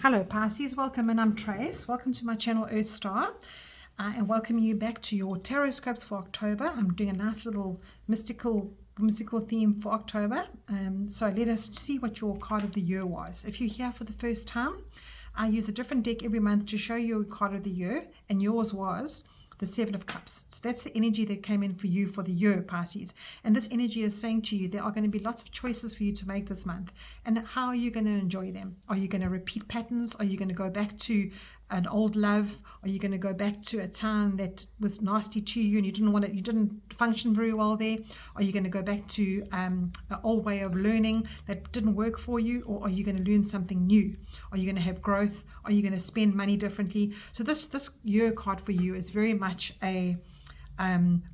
Hello Pisces, welcome, and I'm Trace. Welcome to my channel Earth Star, and welcome you back to your tarot scopes for October. I'm doing a nice little mystical theme for October. So let us see what your card of the year was. If you're here for the first time, I use a different deck every month to show you a card of the year, and yours was the Seven of Cups. So that's the energy that came in for you for the year, Pisces. And this energy is saying to you, there are going to be lots of choices for you to make this month. And how are you going to enjoy them? Are you going to repeat patterns? Are you going to go back to an old love? Are you going to go back to a town that was nasty to you and you didn't want it, you didn't function very well there? Are you going to go back to an old way of learning that didn't work for you? Or are you going to learn something new? Are you going to have growth? Are you going to spend money differently? So this year card for you is very much a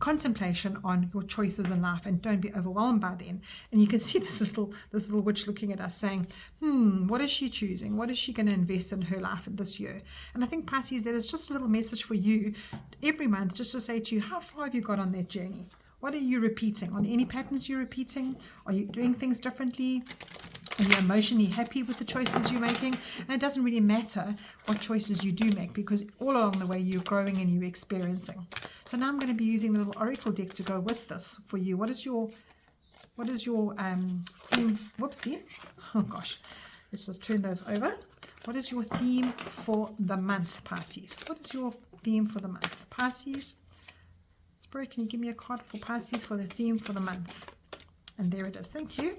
contemplation on your choices in life, and don't be overwhelmed by them. And you can see this little witch looking at us saying, what is she choosing? What is she going to invest in her life this year? And I think, Pisces, that is just a little message for you every month, just to say to you, how far have you got on that journey? What are you repeating? Are there any patterns you're repeating? Are you doing things differently? Are you emotionally happy with the choices you're making? And it doesn't really matter what choices you do make, because all along the way you're growing and you're experiencing. So now I'm going to be using the little oracle deck to go with this for you. What is your theme? Whoopsie. Oh gosh. Let's just turn those over. What is your theme for the month, Pisces? What is your theme for the month? Pisces, Spirit, can you give me a card for Pisces for the theme for the month? And there it is. Thank you.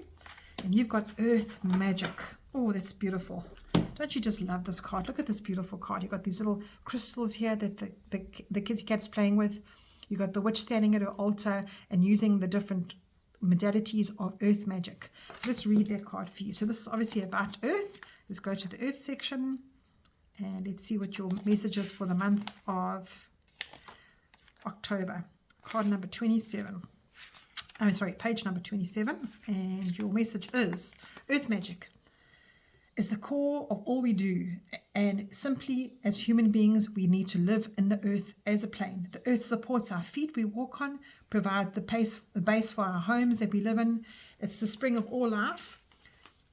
And you've got Earth Magic. Oh, that's beautiful. Don't you just love this card? Look at this beautiful card. You've got these little crystals here that the kitty cat's playing with. You've got the witch standing at her altar and using the different modalities of Earth Magic. So let's read that card for you. So this is obviously about Earth. Let's go to the Earth section and let's see what your message is for the month of October. Card number 27. I'm sorry, page number 27. And your message is Earth Magic is the core of all we do, and simply as human beings we need to live in the earth as a plane. The earth supports our feet we walk on, provides the base for our homes that we live in. It's the spring of all life,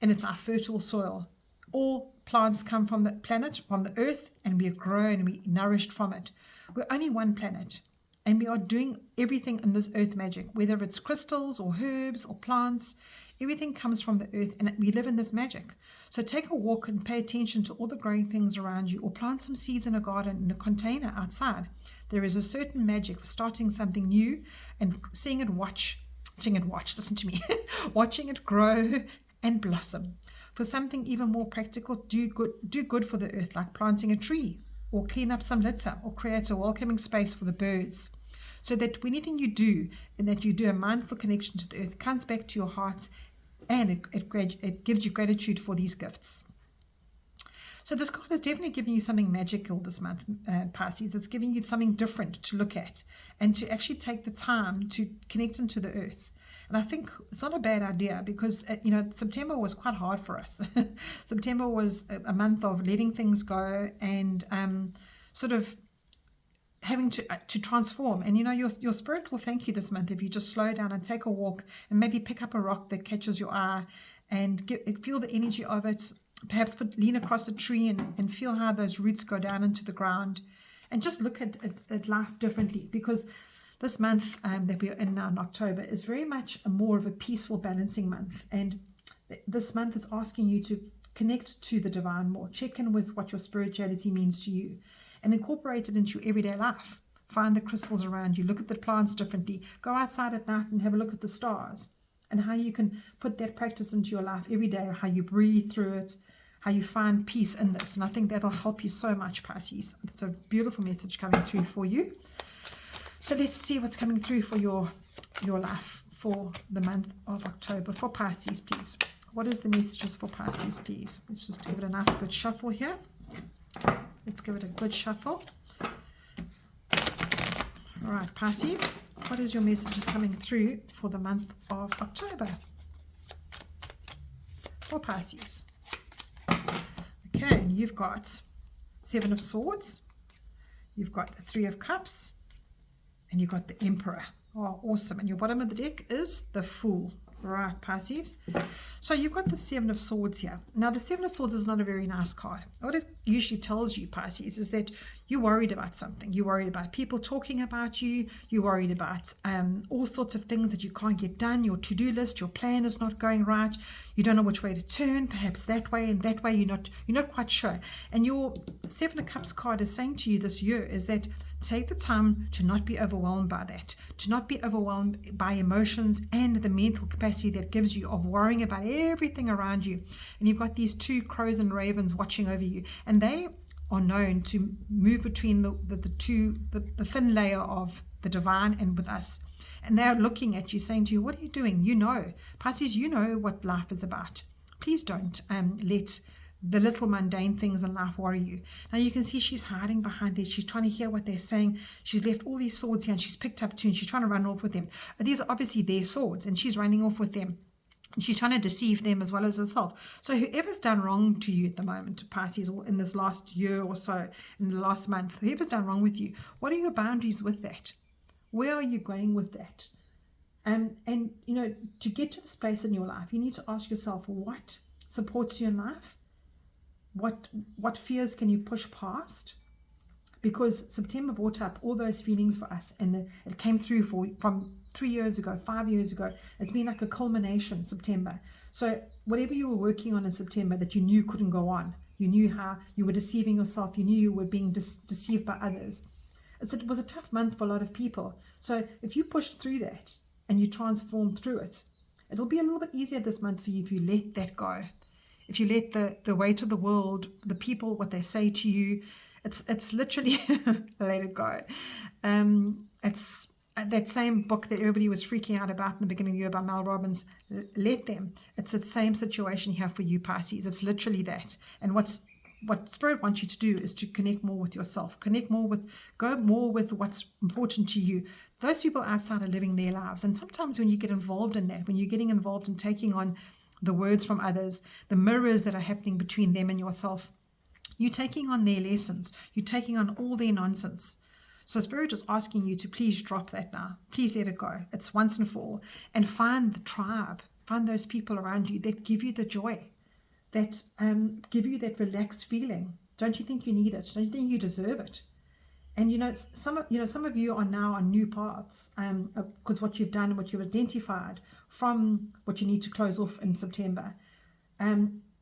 and it's our fertile soil. All plants come from the planet, from the earth, and we are grown and we are nourished from it. We're only one planet, and we are doing everything in this earth magic, whether it's crystals or herbs or plants. Everything comes from the earth, and we live in this magic. So take a walk and pay attention to all the growing things around you, or plant some seeds in a garden, in a container outside. There is a certain magic for starting something new and seeing it listen to me, watching it grow and blossom. For something even more practical, do good for the earth, like planting a tree, or clean up some litter, or create a welcoming space for the birds. So that anything you do, and that you do a mindful connection to the earth, comes back to your heart, and it gives you gratitude for these gifts. So this card is definitely giving you something magical this month, Pisces. It's giving you something different to look at, and to actually take the time to connect into the earth. And I think it's not a bad idea, because September was quite hard for us. September was a month of letting things go and sort of having to transform. And your spirit will thank you this month if you just slow down and take a walk and maybe pick up a rock that catches your eye and feel the energy of it. Perhaps lean across a tree and feel how those roots go down into the ground, and just look at life differently, because this month that we're in now in October is very much more of a peaceful, balancing month. And this month is asking you to connect to the divine more, check in with what your spirituality means to you, and incorporate it into your everyday life. Find the crystals around you, look at the plants differently, go outside at night and have a look at the stars, and how you can put that practice into your life every day, how you breathe through it, how you find peace in this. And I think that'll help you so much, Pisces. It's a beautiful message coming through for you. So let's see what's coming through for your life for the month of October. For Pisces, please. What is the messages for Pisces, please? Let's just give it a nice good shuffle here. Let's give it a good shuffle. All right, Pisces, what is your messages coming through for the month of October? For Pisces. Okay, and you've got Seven of Swords. You've got the Three of Cups. And you've got the Emperor. Oh, awesome. And your bottom of the deck is the Fool. Right, Pisces. So you've got the Seven of Swords here. Now, the Seven of Swords is not a very nice card. What it usually tells you, Pisces, is that you're worried about something. You're worried about people talking about you. You're worried about all sorts of things that you can't get done. Your to-do list, your plan is not going right. You don't know which way to turn. Perhaps that way and that way. You're not quite sure. And your Seven of Cups card is saying to you this year is that take the time to not be overwhelmed by that, to not be overwhelmed by emotions and the mental capacity that gives you of worrying about everything around you. And you've got these two crows and ravens watching over you, and they are known to move between the thin layer of the divine and with us. And they're looking at you saying to you, what are you doing? You know, Pisces, you know what life is about. Please don't let the little mundane things in life worry you. Now you can see she's hiding behind there. She's trying to hear what they're saying. She's left all these swords here and she's picked up two and she's trying to run off with them. But these are obviously their swords and she's running off with them. And she's trying to deceive them as well as herself. So whoever's done wrong to you at the moment, Pisces, or in this last year or so, in the last month, whoever's done wrong with you, what are your boundaries with that? Where are you going with that? And you know, to get to this place in your life, you need to ask yourself, what supports you in life? What fears can you push past? Because September brought up all those feelings for us, and it came through from 3 years ago, 5 years ago. It's been like a culmination, September. So whatever you were working on in September that you knew couldn't go on, you knew how you were deceiving yourself, you knew you were being deceived by others. It was a tough month for a lot of people. So if you pushed through that and you transformed through it, it'll be a little bit easier this month for you if you let that go. If you let the weight of the world, the people, what they say to you, it's literally let it go. It's that same book that everybody was freaking out about in the beginning of the year by Mel Robbins. Let them. It's the same situation here for you, Pisces. It's literally that. And what Spirit wants you to do is to connect more with yourself, go more with what's important to you. Those people outside are living their lives. And sometimes when you get involved in that, when you're getting involved in taking on the words from others, the mirrors that are happening between them and yourself, you're taking on their lessons, you're taking on all their nonsense. So Spirit is asking you to please drop that now. Please let it go. It's once and for all. And find the tribe, find those people around you that give you the joy, that give you that relaxed feeling. Don't you think you need it? Don't you think you deserve it? And some of you are now on new paths because what you've done and what you've identified from what you need to close off in September.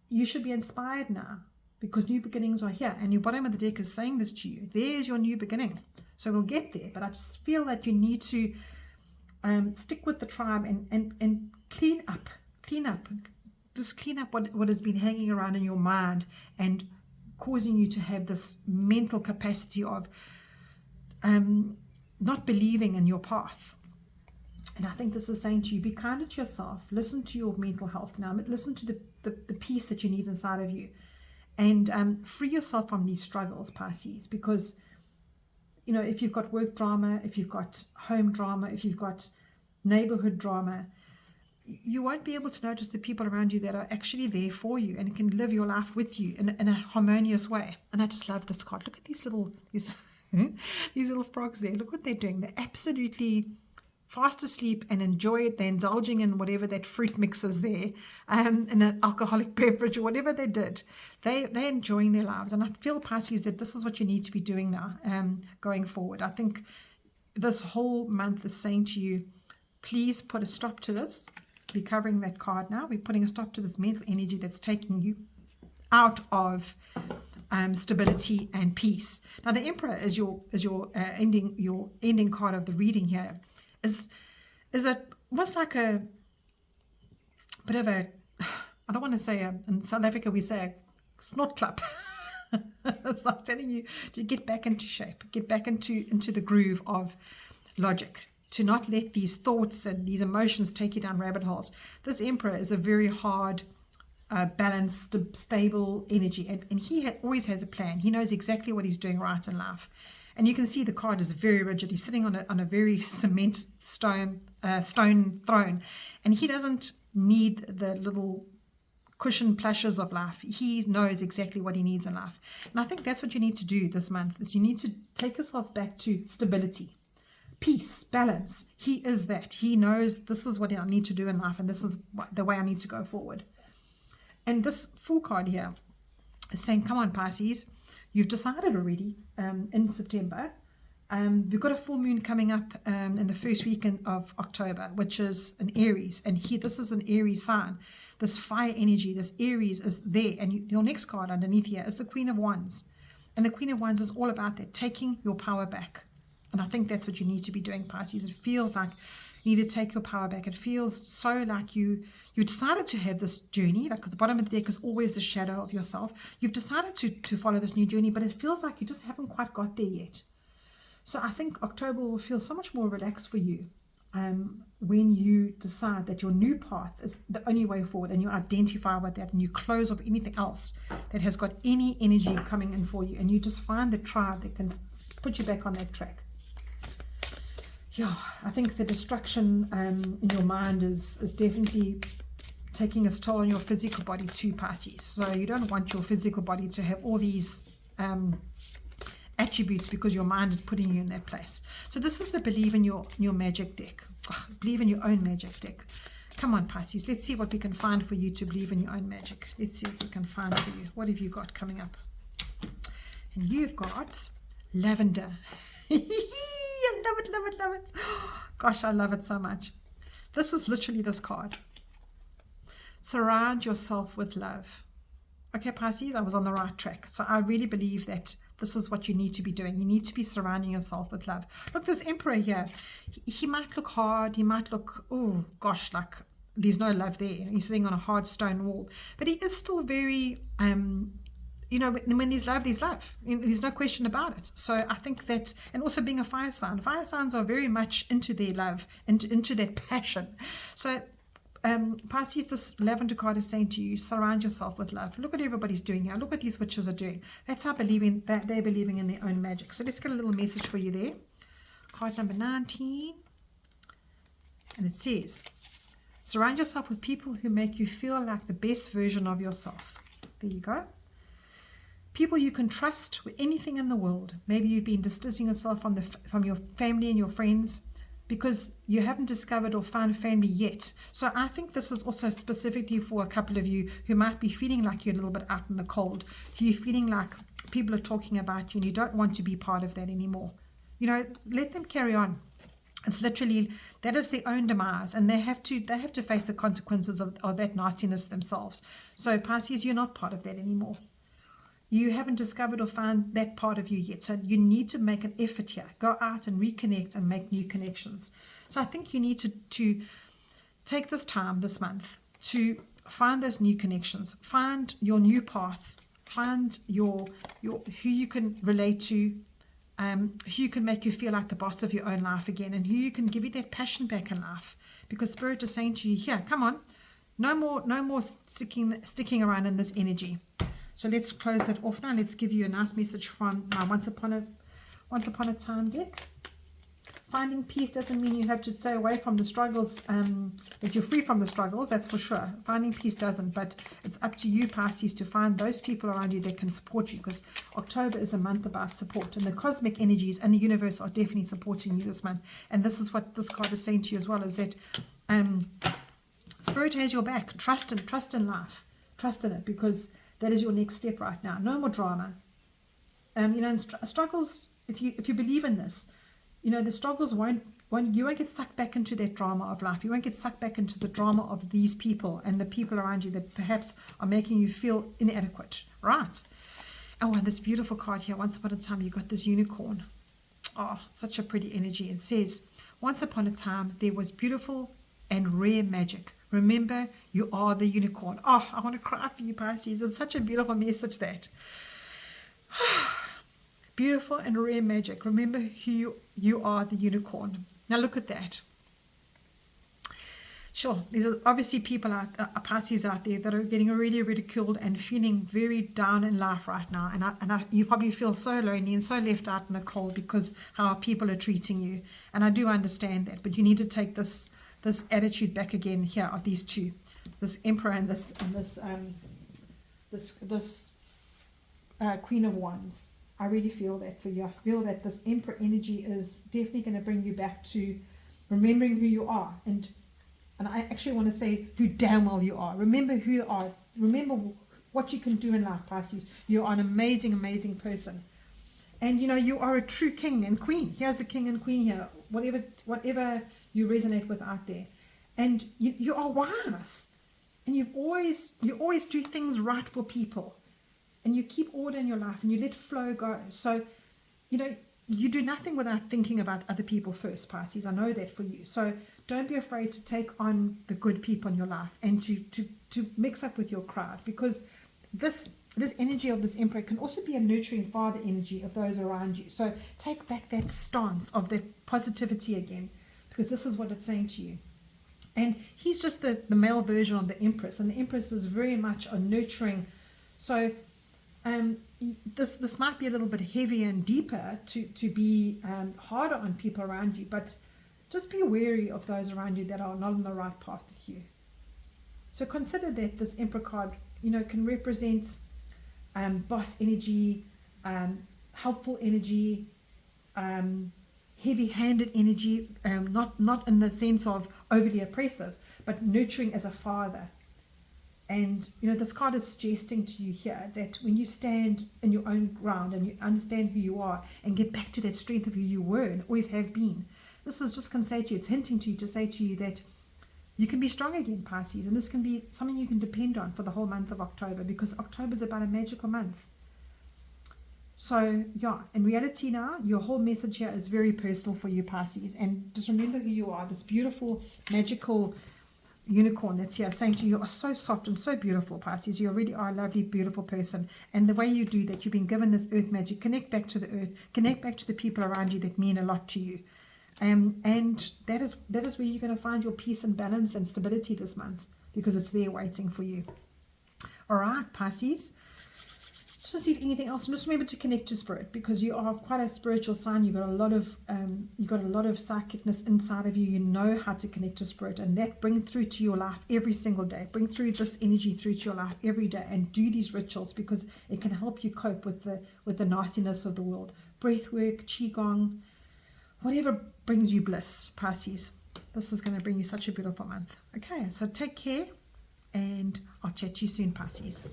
You should be inspired now because new beginnings are here. And your bottom of the deck is saying this to you. There's your new beginning. So we'll get there. But I just feel that you need to stick with the tribe and clean up. Just clean up what has been hanging around in your mind and causing you to have this mental capacity of not believing in your path. And I think this is saying to you, be kinder to yourself, listen to your mental health now, listen to the peace that you need inside of you, and free yourself from these struggles, Pisces, because if you've got work drama, if you've got home drama, if you've got neighborhood drama, you won't be able to notice the people around you that are actually there for you and can live your life with you in a harmonious way. And I just love this card. Look at these little frogs there. Look what they're doing. They're absolutely fast asleep and enjoy it. They're indulging in whatever that fruit mix is there, in an alcoholic beverage or whatever they did. They're enjoying their lives. And I feel, Pisces, that this is what you need to be doing now, going forward. I think this whole month is saying to you, please put a stop to this. We're covering that card now. We're putting a stop to this mental energy that's taking you out of stability and peace. Now, the Emperor is your ending card of the reading here. Is it almost like a bit of a, I don't want to say in South Africa we say a snot clap. It's like telling you to get back into shape, get back into the groove of logic, to not let these thoughts and these emotions take you down rabbit holes. This Emperor is a very hard, balanced, stable energy, and he always has a plan. He knows exactly what he's doing right in life. And you can see the card is very rigid. He's sitting on a very cement stone throne, and he doesn't need the little cushion plushes of life. He knows exactly what he needs in life. And I think that's what you need to do this month, is you need to take yourself back to stability. peace, balance. He is that. He knows this is what I need to do in life, and this is the way I need to go forward. And this Fool card here is saying, come on, Pisces, you've decided already in September. We've got a full moon coming up in the first weekend of October, which is an Aries. And here, this is an Aries sign. This fire energy, this Aries is there. And your next card underneath here is the Queen of Wands. And the Queen of Wands is all about that, taking your power back. And I think that's what you need to be doing, Pisces. It feels like you need to take your power back. It feels so like you decided to have this journey. Like at the bottom of the deck is always the shadow of yourself. You've decided to follow this new journey, but it feels like you just haven't quite got there yet. So I think October will feel so much more relaxed for you when you decide that your new path is the only way forward, and you identify with that, and you close off anything else that has got any energy coming in for you, and you just find the tribe that can put you back on that track. Yeah, I think the destruction in your mind is definitely taking its toll on your physical body too, Pisces. So you don't want your physical body to have all these attributes, because your mind is putting you in that place. So this is the believe in your magic deck. Believe in your own magic deck. Come on, Pisces, let's see what we can find for you to believe in your own magic. Let's see what we can find for you. What have you got coming up? And you've got lavender. I love it, love it, love it. Gosh, I love it so much. This is literally this card. Surround yourself with love. Okay, Pisces, I was on the right track. So I really believe that this is what you need to be doing. You need to be surrounding yourself with love. Look, this Emperor here, he might look hard. He might look, oh gosh, like there's no love there. He's sitting on a hard stone wall. But he is still very, you know, when there's love, there's love. There's no question about it. So I think that, and also being a fire sign are very much into their love, into their passion. So Pisces, this lavender card is saying to you, surround yourself with love. Look what everybody's doing here. Look what these witches are doing. That's how believing that they're believing in their own magic. So let's get a little message for you there. Card number 19. And it says, surround yourself with people who make you feel like the best version of yourself. There you go. People you can trust with anything in the world. Maybe you've been distancing yourself from your family and your friends because you haven't discovered or found family yet. So I think this is also specifically for a couple of you who might be feeling like you're a little bit out in the cold. You're feeling like people are talking about you and you don't want to be part of that anymore. You know, let them carry on. It's literally, that is their own demise, and they have to face the consequences of that nastiness themselves. So Pisces, you're not part of that anymore. You haven't discovered or found that part of you yet. So you need to make an effort here. Go out and reconnect and make new connections. So I think you need to take this time this month to find those new connections. Find your new path. Find your who you can relate to, who can make you feel like the boss of your own life again, and who you can give you that passion back in life. Because Spirit is saying to you, here, come on. No more sticking around in this energy. So let's close that off now. Let's give you a nice message from my Once Upon a Time deck. Finding peace doesn't mean you have to stay away from the struggles, that you're free from the struggles, that's for sure. Finding peace doesn't, but it's up to you, Pisces, to find those people around you that can support you, because October is a month about support, and the cosmic energies and the universe are definitely supporting you this month. And this is what this card is saying to you as well, is that Spirit has your back. Trust in life. Trust in it, because that is your next step right now. No more drama. You know, and struggles, if you believe in this, you know, the struggles you won't get sucked back into that drama of life. You won't get sucked back into the drama of these people and the people around you that perhaps are making you feel inadequate. Right. Oh, and this beautiful card here. Once upon a time, you got this unicorn. Oh, such a pretty energy. It says, once upon a time, there was beautiful and rare magic. Remember, you are the unicorn. Oh, I want to cry for you, Pisces. It's such a beautiful message, that. Beautiful and rare magic. Remember who you are, the unicorn. Now look at that. Sure, there's obviously people Pisces out there that are getting really ridiculed and feeling very down in life right now. And you probably feel so lonely and so left out in the cold because how people are treating you. And I do understand that, but you need to take this attitude back again here of these two, this Emperor and this Queen of Wands. I really feel that for you. I feel that this Emperor energy is definitely going to bring you back to remembering who you are. And I actually want to say who damn well you are. Remember who you are. Remember what you can do in life, Pisces. You are an amazing, amazing person. And you know, you are a true king and queen. Here's the king and queen here. Whatever you resonate with out there. And you are wise. And you always do things right for people. And you keep order in your life and you let flow go. So, you know, you do nothing without thinking about other people first, Pisces. I know that for you. So don't be afraid to take on the good people in your life and to mix up with your crowd, because this energy of this Emperor can also be a nurturing father energy of those around you. So take back that stance of that positivity again, because this is what it's saying to you. And he's just the male version of the Empress, and the Empress is very much a nurturing. So this might be a little bit heavier and deeper to be harder on people around you, but just be wary of those around you that are not on the right path with you. So consider that this Emperor card, you know, can represent boss energy, helpful energy, heavy-handed energy, not in the sense of overly oppressive, but nurturing as a father. And you know, this card is suggesting to you here that when you stand in your own ground and you understand who you are and get back to that strength of who you were and always have been, this is just going to say to you, it's hinting to you to say to you that you can be strong again, Pisces, and this can be something you can depend on for the whole month of October, because October is about a magical month. So yeah, in reality now, your whole message here is very personal for you, Pisces, and just remember who you are, this beautiful, magical unicorn that's here saying to you, you are so soft and so beautiful, Pisces. You already are a lovely, beautiful person, and the way you do that, you've been given this earth magic. Connect back to the earth, connect back to the people around you that mean a lot to you, and that is where you're going to find your peace and balance and stability this month, because it's there waiting for you. All right, Pisces, just see if anything else. And just remember to connect to spirit, because you are quite a spiritual sign. You've got a lot of psychicness inside of you. You know how to connect to spirit, and that bring through to your life every single day. Bring through this energy through to your life every day, and do these rituals, because it can help you cope with the nastiness of the world. Breath work, qigong, whatever brings you bliss, Pisces. This is going to bring you such a beautiful month. Okay, so take care, and I'll chat to you soon, Pisces.